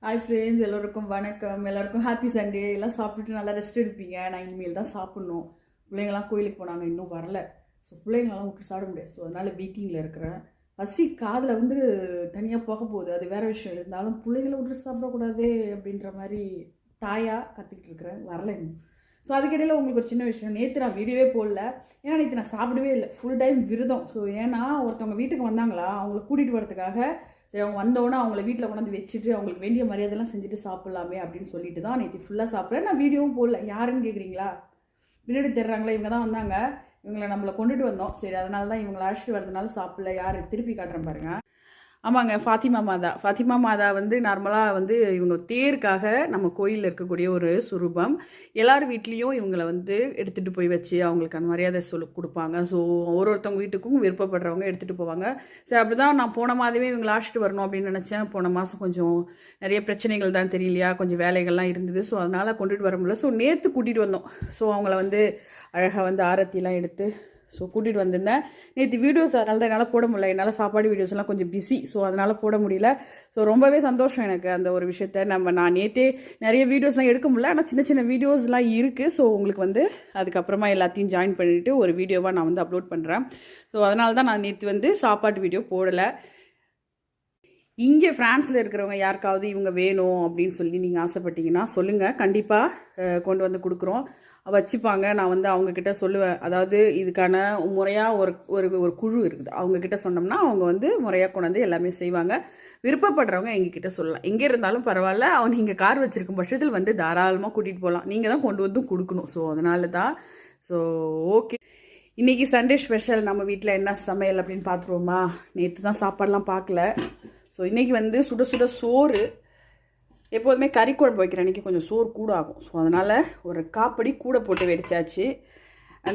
Hi friends, எல்லோருக்கும் வணக்கம். எல்லாருக்கும் ஹாப்பி சண்டே. எல்லாம் சாப்பிட்டுட்டு நல்லா ரெஸ்ட் எடுப்பீங்க. நான் இனிமேல் தான் சாப்பிட்ணும். பிள்ளைங்கள்லாம் கோயிலுக்கு போனாங்க, இன்னும் வரல. ஸோ பிள்ளைங்களெல்லாம் விட்டு சாப்பிட முடியாது. ஸோ அதனால் வீக்கிங்கில் இருக்கிறேன். பசி காதில் தனியாக போக போகுது, அது வேறு விஷயம். இருந்தாலும் பிள்ளைங்களை விட்டு சாப்பிடக்கூடாது அப்படின்ற மாதிரி தாயாக கற்றுக்கிட்டு இருக்கிறேன். வரல இன்னும். ஸோ அதுக்கிடையில் உங்களுக்கு ஒரு சின்ன விஷயம், நேற்று நான் வீடியோவே போடல. ஏன்னா நேற்று நான் சாப்பிடவே இல்லை, ஃபுல் டைம் விரதம். ஸோ ஏன்னா ஒருத்தவங்க வீட்டுக்கு வந்தாங்களா, அவங்கள கூட்டிகிட்டு வரதுக்காக சரி அவங்க வந்தோடனே அவங்கள வீட்டில் கொண்டாந்து வச்சுட்டு அவங்களுக்கு வேண்டிய மரியாதைலாம் செஞ்சுட்டு சாப்பிட்லாமே அப்படின்னு சொல்லிட்டு தான் நேற்று ஃபுல்லாக சாப்பிட்றேன். நான் வீடியோவும் போடல. யாருன்னு கேட்குறீங்களா? பின்னாடி தெரிறாங்களா, இவங்க தான் வந்தாங்க. இவங்களை நம்மளை கொண்டுட்டு வந்தோம். சரி, அதனால தான் இவங்களை அழைச்சிட்டு வரதுனால சாப்பிடல. யார் திருப்பி காட்டுறேன் பாருங்கள். ஆமாங்க, ஃபாத்திமா மாதா. ஃபாத்திமா மாதா நார்மலாக இவங்க தேருக்காக நம்ம கோயிலில் இருக்கக்கூடிய ஒரு சுரூபம். எல்லார் வீட்லேயும் இவங்களை எடுத்துகிட்டு போய் வச்சு அவங்களுக்கு அந்த மரியாதை கொடுப்பாங்க. ஸோ ஒருத்தவங்க வீட்டுக்கும் விருப்பப்படுறவங்க எடுத்துகிட்டு போவாங்க. சரி, அப்படி தான் நான் போன மாதமே இவங்களை அழைச்சிட்டு வரணும் அப்படின்னு நினச்சேன். போன மாதம் கொஞ்சம் நிறைய பிரச்சனைகள் தான் தெரியலையா, கொஞ்சம் வேலைகள்லாம் இருந்தது. ஸோ அதனால் கொண்டுட்டு வர முடியல. ஸோ நேற்று கூட்டிகிட்டு வந்தோம். ஸோ அவங்கள அழகாக ஆரத்திலாம் எடுத்து ஸோ கூட்டிகிட்டு வந்திருந்தேன். நேற்று வீடியோஸ் அதனால தான் என்னால் போட முடியல. என்னால் சாப்பாடு வீடியோஸ்லாம் கொஞ்சம் பிஸி. ஸோ அதனால் போட முடியல. ஸோ ரொம்பவே சந்தோஷம் எனக்கு அந்த ஒரு விஷயத்த. நான் நேற்றே நிறைய வீடியோஸ்லாம் எடுக்க முடியல, ஆனால் சின்ன சின்ன வீடியோஸ்லாம் இருக்குது. ஸோ உங்களுக்கு அதுக்கப்புறமா எல்லாத்தையும் ஜாயின் பண்ணிவிட்டு ஒரு வீடியோவாக நான் அப்லோட் பண்ணுறேன். ஸோ அதனால தான் நான் நேற்று சாப்பாட்டு வீடியோ போடலை. இங்கே ஃப்ரான்ஸில் இருக்கிறவங்க யாருக்காவது இவங்க வேணும் அப்படின்னு சொல்லி நீங்கள் ஆசைப்பட்டீங்கன்னா சொல்லுங்கள், கண்டிப்பாக கொண்டு வந்து கொடுக்குறோம், வச்சுப்பாங்க. நான் அவங்கக்கிட்ட சொல்லுவேன். அதாவது இதுக்கான முறையாக ஒரு குழு இருக்குது. அவங்கக்கிட்ட சொன்னோம்னா அவங்க முறையாக கொண்டு வந்து எல்லாமே செய்வாங்க. விருப்பப்படுறவங்க எங்ககிட்ட சொல்லலாம். எங்கே இருந்தாலும் பரவாயில்ல, அவங்க நீங்கள் கார் வச்சுருக்கும் பட்சத்தில் தாராளமாக கூட்டிகிட்டு போகலாம். நீங்கள் தான் கொண்டு வந்து கொடுக்கணும். ஸோ அதனால தான். ஸோ ஓகே, இன்றைக்கி சண்டே ஸ்பெஷல் நம்ம வீட்டில் என்ன சமையல் அப்படின்னு பார்த்துருவோமா? நேற்று தான் சாப்பாடெலாம் பார்க்கல. ஸோ இன்றைக்கி சுட சுட சோறு. எப்போதுமே கறி குழம்பு வைக்கிறேன், இன்றைக்கி கொஞ்சம் சோறு கூட ஆகும். ஸோ அதனால் ஒரு காப்படி கூட போட்டு வெடிச்சாச்சு.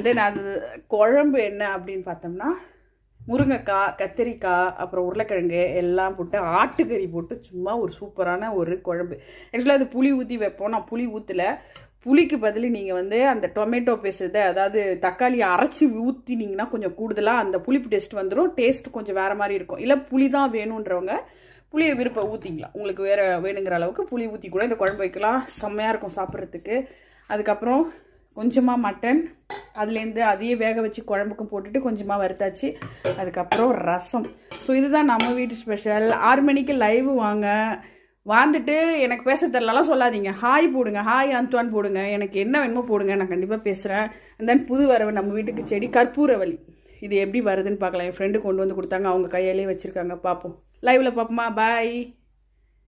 தென் அது குழம்பு என்ன அப்படின்னு பார்த்தோம்னா முருங்கைக்காய், கத்திரிக்காய், அப்புறம் உருளைக்கிழங்கு எல்லாம் போட்டு ஆட்டுக்கறி போட்டு சும்மா ஒரு சூப்பரான ஒரு குழம்பு. ஆக்சுவலாக அது புளி ஊற்றி வைப்போம். நான் புளி ஊற்றலை. புளிக்கு பதில் நீங்கள் அந்த டொமேட்டோ பேஸ்ட், அதாவது தக்காளியை அரைச்சி ஊற்றினீங்கன்னா கொஞ்சம் கூடுதலாக அந்த புளிப்பு டேஸ்ட் வந்துடும். டேஸ்ட் கொஞ்சம் வேறு மாதிரி இருக்கும். இல்லை புளி தான் வேணுன்றவங்க புளியை விருப்பம் ஊற்றிக்கலாம். உங்களுக்கு வேணுங்கிற அளவுக்கு புளி ஊற்றி கூட இந்த குழம்பு வைக்கலாம். செம்மையாக இருக்கும் சாப்பிட்றதுக்கு. அதுக்கப்புறம் கொஞ்சமாக மட்டன், அதுலேருந்து அதையே வேக வச்சு குழம்புக்கும் போட்டுட்டு கொஞ்சமாக வறுத்தாச்சு. அதுக்கப்புறம் ரசம். ஸோ இதுதான் நம்ம வீட்டு ஸ்பெஷல். 6 மணிக்கு லைவ் வாங்க. வந்துட்டு எனக்கு பேச தெரியலாம் சொல்லாதீங்க. ஹாய் போடுங்க, ஹாய் அந்துவான் போடுங்க, எனக்கு என்ன வேணுமோ போடுங்க, நான் கண்டிப்பாக பேசுகிறேன். அண்ட் தென் புது வரவு நம்ம வீட்டுக்கு செடி கற்பூரவள்ளி. இது எப்படி வருதுன்னு பார்க்கலாம். என் ஃப்ரெண்டு கொண்டு வந்து கொடுத்தாங்க, அவங்க கையாலே வச்சுருக்காங்க. பார்ப்போம், லைவில் பார்ப்போமா? பாய்.